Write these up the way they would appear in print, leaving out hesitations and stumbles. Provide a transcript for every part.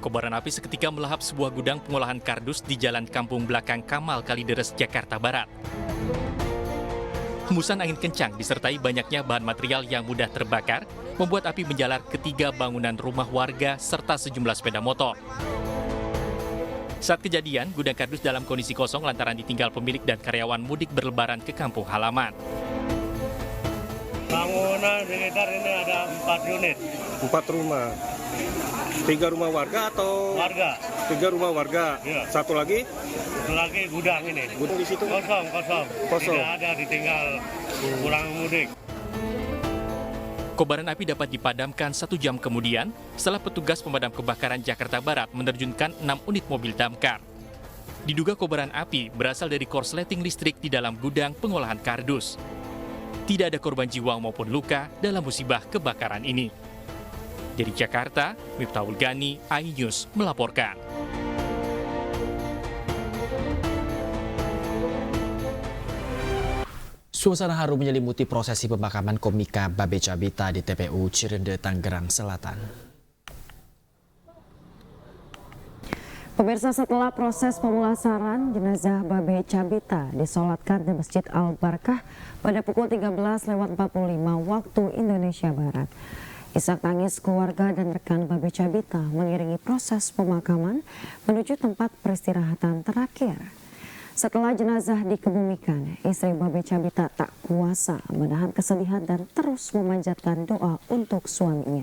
Kobaran api seketika melahap sebuah gudang pengolahan kardus di Jalan Kampung Belakang Kamal, Kalideres, Jakarta Barat. Hembusan angin kencang disertai banyaknya bahan material yang mudah terbakar membuat api menjalar ke 3 bangunan rumah warga serta sejumlah sepeda motor. Saat kejadian, gudang kardus dalam kondisi kosong lantaran ditinggal pemilik dan karyawan mudik berlebaran ke kampung halaman. Bangunan sekitar ini ada 4 unit. 4 rumah. 3 rumah warga atau? Warga. 3 rumah warga. Iya. Satu lagi? Satu lagi gudang ini. Gudang di situ? Kosong. Kosong. Tidak ada ditinggal pulang mudik. Kobaran api dapat dipadamkan 1 jam kemudian setelah petugas pemadam kebakaran Jakarta Barat menerjunkan 6 unit mobil damkar. Diduga kobaran api berasal dari korsleting listrik di dalam gudang pengolahan kardus. Tidak ada korban jiwa maupun luka dalam musibah kebakaran ini. Dari Jakarta, Miftahul Gani, iNews melaporkan. Suasana haru menyelimuti prosesi pemakaman komika Babe Cabita di TPU Cirende, Tangerang Selatan. Pemirsa, setelah proses pemulasaran, jenazah Babe Cabita disolatkan di Masjid Al-Barkah pada pukul 13.45 waktu Indonesia Barat. Isak tangis keluarga dan rekan Babe Cabita mengiringi proses pemakaman menuju tempat peristirahatan terakhir. Setelah jenazah dikebumikan, istri Babe Cabita tak kuasa menahan kesedihan dan terus memanjatkan doa untuk suaminya.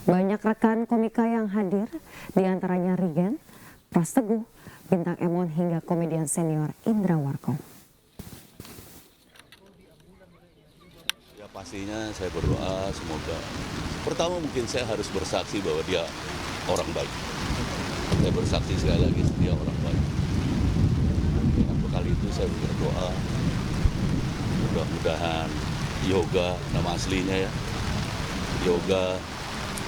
Banyak rekan komika yang hadir, diantaranya Rigen, Pras Teguh, Bintang Emon hingga komedian senior Indra Warkop. Ya pastinya saya berdoa semoga, pertama mungkin saya harus bersaksi bahwa dia orang baik. Saya bersaksi sekali lagi dia orang baik. Dengan bekal itu saya berdoa, mudah-mudahan Yoga, nama aslinya ya, Yoga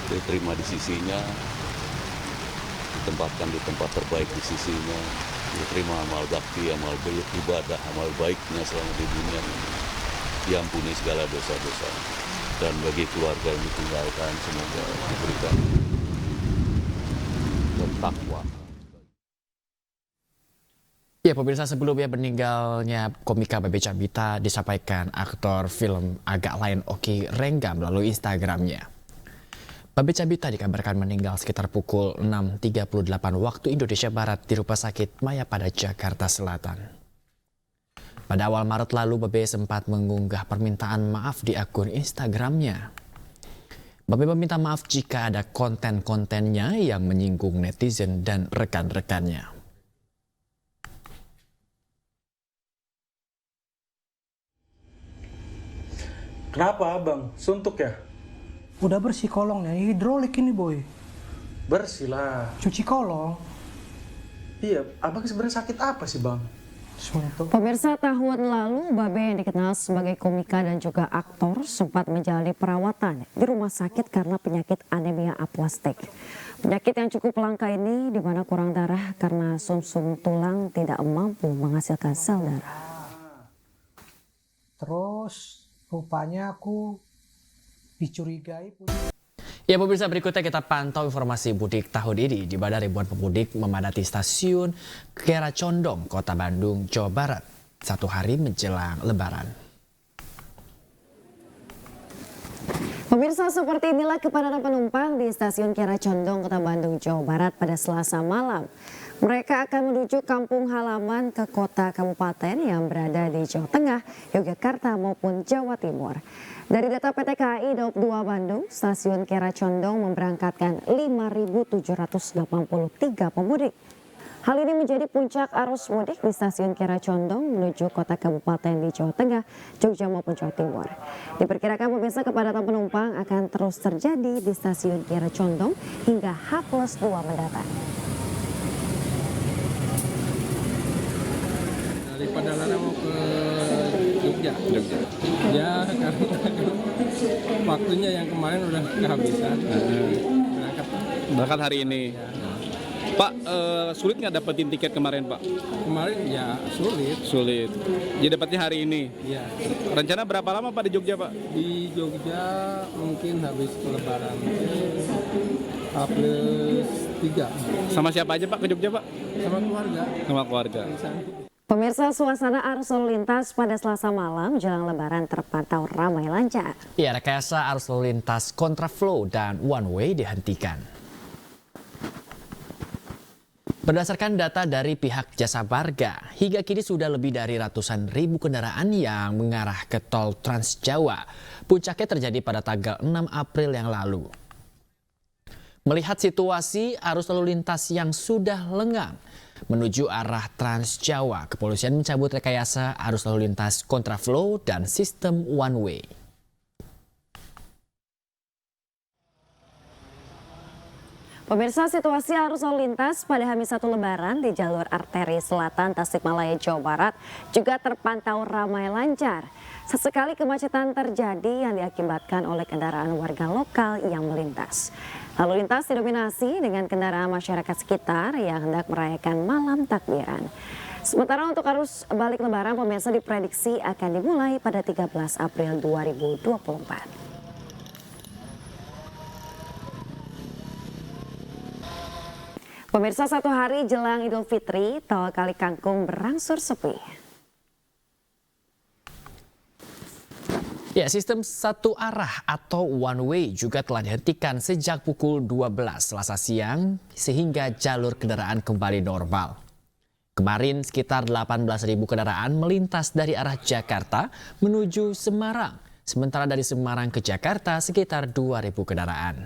diterima di sisinya, ditempatkan di tempat terbaik di sisinya, diterima amal bakti, amal ibadah, amal baiknya selama di dunia ini, diampuni segala dosa-dosa, dan bagi keluarga yang ditinggalkan semoga diberikan takwa. Ya, pemirsa, sebelumnya meninggalnya komika Babe Cabita disampaikan aktor film agak lain Oki Rengga melalui Instagramnya. Babe Cabita dikabarkan meninggal sekitar pukul 6.38 waktu Indonesia Barat di Rumah Sakit Mayapada, Jakarta Selatan. Pada awal Maret lalu, Babe sempat mengunggah permintaan maaf di akun Instagramnya. Babe meminta maaf jika ada konten-kontennya yang menyinggung netizen dan rekan-rekannya. Kenapa abang? Suntuk ya? Udah bersih kolongnya, hidrolik ini boy. Bersih lah. Cuci kolong. Iya, abang sebenarnya sakit apa sih bang? Suntuk. Pemirsa, tahun lalu Babe yang dikenal sebagai komika dan juga aktor sempat menjalani perawatan di rumah sakit karena penyakit anemia aplastik. Penyakit yang cukup langka ini di mana kurang darah karena sumsum tulang tidak mampu menghasilkan sel darah. Terus rupanya aku dicurigai. Ya, pemirsa, berikutnya kita pantau informasi mudik tahun ini, di mana ribuan pemudik memadati stasiun Kiara Condong, Kota Bandung, Jawa Barat, 1 hari menjelang Lebaran. Pemirsa, seperti inilah kepadatan penumpang di stasiun Kiara Condong, Kota Bandung, Jawa Barat pada Selasa malam. Mereka akan menuju kampung halaman ke kota kabupaten yang berada di Jawa Tengah, Yogyakarta maupun Jawa Timur. Dari data PT KAI Daup 2 Bandung, stasiun Kiara Condong memberangkatkan 5.783 pemudik. Hal ini menjadi puncak arus mudik di stasiun Kiara Condong menuju kota kabupaten di Jawa Tengah, Jogja maupun Jawa Timur. Diperkirakan pemirsa kepadatan penumpang akan terus terjadi di stasiun Kiara Condong hingga H+2 mendatang. Dari Padalarang mau ke Jogja. Ya, karena waktunya yang kemarin udah kehabisan. Berangkat hari ini. Pak, sulit nggak dapetin tiket kemarin, Pak? Kemarin ya sulit. Sulit. Jadi dapatnya hari ini. Ya, Rencana berapa lama Pak di Jogja, Pak? di Jogja mungkin habis Lebaran H+3 Sama siapa aja Pak ke Jogja, Pak? sama keluarga. Sama keluarga. Pemirsa, suasana arus lalu lintas pada Selasa malam jelang Lebaran terpantau ramai lancar. Ya, rekayasa arus lalu lintas kontraflow dan one way dihentikan. Berdasarkan data dari pihak Jasa Marga, hingga kini sudah lebih dari ratusan ribu kendaraan yang mengarah ke tol Trans Jawa. Puncaknya terjadi pada tanggal 6 April yang lalu. Melihat situasi arus lalu lintas yang sudah lengang menuju arah Trans Jawa, kepolisian mencabut rekayasa arus lalu lintas kontraflow dan sistem one way. Pemirsa, situasi arus lalu lintas pada H-1 Lebaran di jalur arteri selatan Tasikmalaya, Jawa Barat juga terpantau ramai lancar. Sesekali kemacetan terjadi yang diakibatkan oleh kendaraan warga lokal yang melintas. Lalu lintas didominasi dengan kendaraan masyarakat sekitar yang hendak merayakan malam takbiran. Sementara untuk arus balik Lebaran, pemirsa, diprediksi akan dimulai pada 13 April 2024. Pemirsa, satu hari jelang Idul Fitri, tol Kali Kangkung berangsur sepi. Ya, sistem satu arah atau one way juga telah dihentikan sejak pukul 12 Selasa siang sehingga jalur kendaraan kembali normal. Kemarin sekitar 18.000 kendaraan melintas dari arah Jakarta menuju Semarang. Sementara dari Semarang ke Jakarta sekitar 2.000 kendaraan.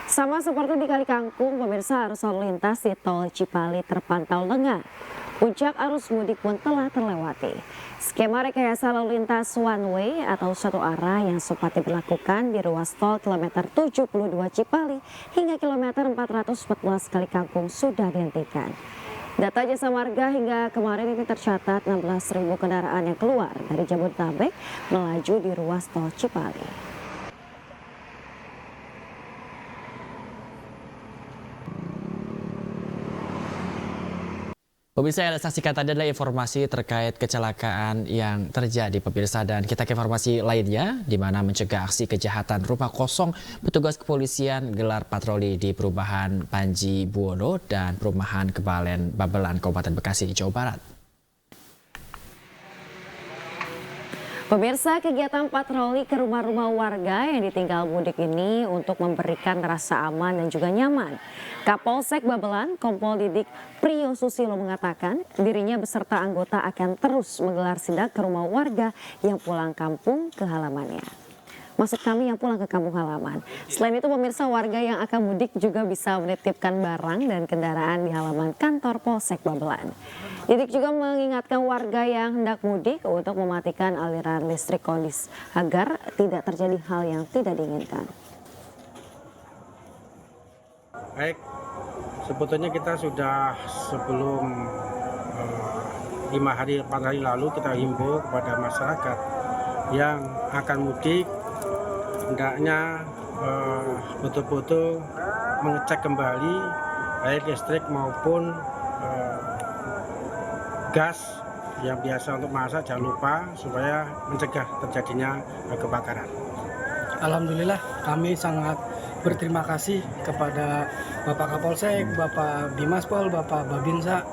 Sama seperti di Kali Kangkung, pemirsa, arus lalu lintas di tol Cipali terpantau lengang. Puncak arus mudik pun telah terlewati. Skema rekayasa lalu lintas one way atau satu arah yang sempat diberlakukan di ruas tol kilometer 72 Cipali hingga kilometer 414 Kali Kangkung sudah dihentikan. Data Jasa Marga hingga kemarin ini tercatat 16.000 kendaraan yang keluar dari Jabodetabek melaju di ruas tol Cipali. Pemirsa, yang Anda saksikan tadi adalah informasi terkait kecelakaan yang terjadi, pemirsa, dan kita ke informasi lainnya di mana mencegah aksi kejahatan rumah kosong, petugas kepolisian gelar patroli di perumahan Panji Buwono dan perumahan Kebalen Babelan Kabupaten Bekasi, Jawa Barat. Pemirsa, kegiatan patroli ke rumah-rumah warga yang ditinggal mudik ini untuk memberikan rasa aman dan juga nyaman. Kapolsek Babelan, Kompol Didik Priyo Susilo mengatakan dirinya beserta anggota akan terus menggelar sidak ke rumah warga yang pulang kampung ke halamannya. Maksud kami yang pulang ke kampung halaman. Selain itu, pemirsa, warga yang akan mudik juga bisa menitipkan barang dan kendaraan di halaman kantor Polsek Babelan. Didik juga mengingatkan warga yang hendak mudik untuk mematikan aliran listrik kondis agar tidak terjadi hal yang tidak diinginkan. Baik, sebetulnya kita sudah sebelum 4 hari lalu kita himbau kepada masyarakat yang akan mudik hendaknya betul-betul mengecek kembali baik listrik maupun gas yang biasa untuk masak, jangan lupa supaya mencegah terjadinya kebakaran. Alhamdulillah kami sangat berterima kasih kepada Bapak Kapolsek, Bapak Bimaspol, Bapak Babinsa.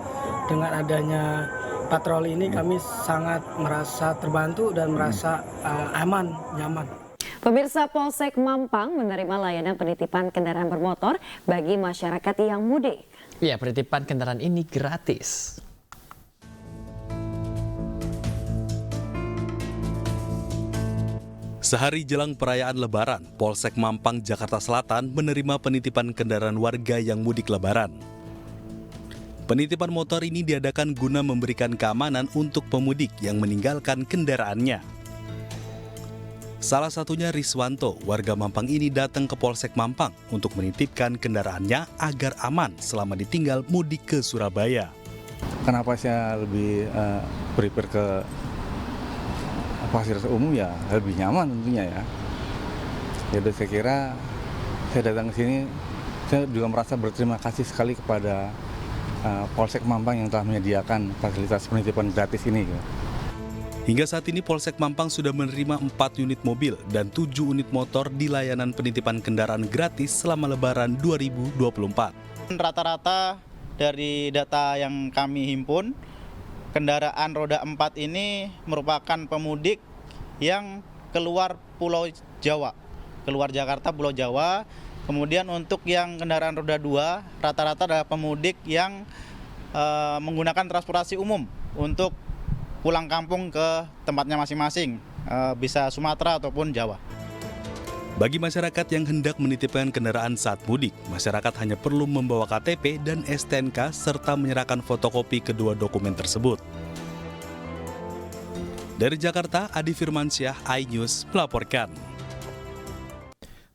Dengan adanya patroli ini kami sangat merasa terbantu dan merasa aman, nyaman. Pemirsa, Polsek Mampang menerima layanan penitipan kendaraan bermotor bagi masyarakat yang mudik. Ya, penitipan kendaraan ini gratis. Sehari jelang perayaan Lebaran, Polsek Mampang, Jakarta Selatan menerima penitipan kendaraan warga yang mudik Lebaran. Penitipan motor ini diadakan guna memberikan keamanan untuk pemudik yang meninggalkan kendaraannya. Salah satunya Riswanto, warga Mampang ini datang ke Polsek Mampang untuk menitipkan kendaraannya agar aman selama ditinggal mudik ke Surabaya. Kenapa saya lebih prepare ke fasilitas umum, ya lebih nyaman tentunya ya. Jadi saya kira saya datang ke sini, saya juga merasa berterima kasih sekali kepada Polsek Mampang yang telah menyediakan fasilitas penitipan gratis ini. Hingga saat ini Polsek Mampang sudah menerima 4 unit mobil dan 7 unit motor di layanan penitipan kendaraan gratis selama Lebaran 2024. Rata-rata dari data yang kami himpun, kendaraan roda 4 ini merupakan pemudik yang keluar Pulau Jawa, keluar Jakarta, Pulau Jawa. Kemudian untuk yang kendaraan roda 2, rata-rata adalah pemudik yang menggunakan transportasi umum untuk pulang kampung ke tempatnya masing-masing, bisa Sumatera ataupun Jawa. Bagi masyarakat yang hendak menitipkan kendaraan saat mudik, masyarakat hanya perlu membawa KTP dan STNK serta menyerahkan fotokopi kedua dokumen tersebut. Dari Jakarta, Adi Firmansyah, iNews melaporkan.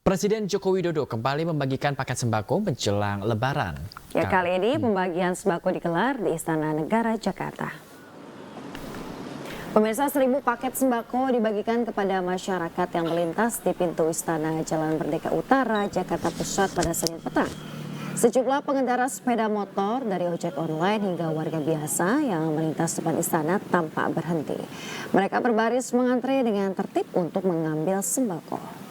Presiden Joko Widodo kembali membagikan paket sembako menjelang Lebaran. Ya, kali ini pembagian sembako digelar di Istana Negara Jakarta. Pemirsa, 1.000 paket sembako dibagikan kepada masyarakat yang melintas di pintu Istana Jalan Merdeka Utara, Jakarta Pusat pada Senin petang. Sejumlah pengendara sepeda motor dari ojek online hingga warga biasa yang melintas depan istana tampak berhenti. Mereka berbaris mengantre dengan tertib untuk mengambil sembako.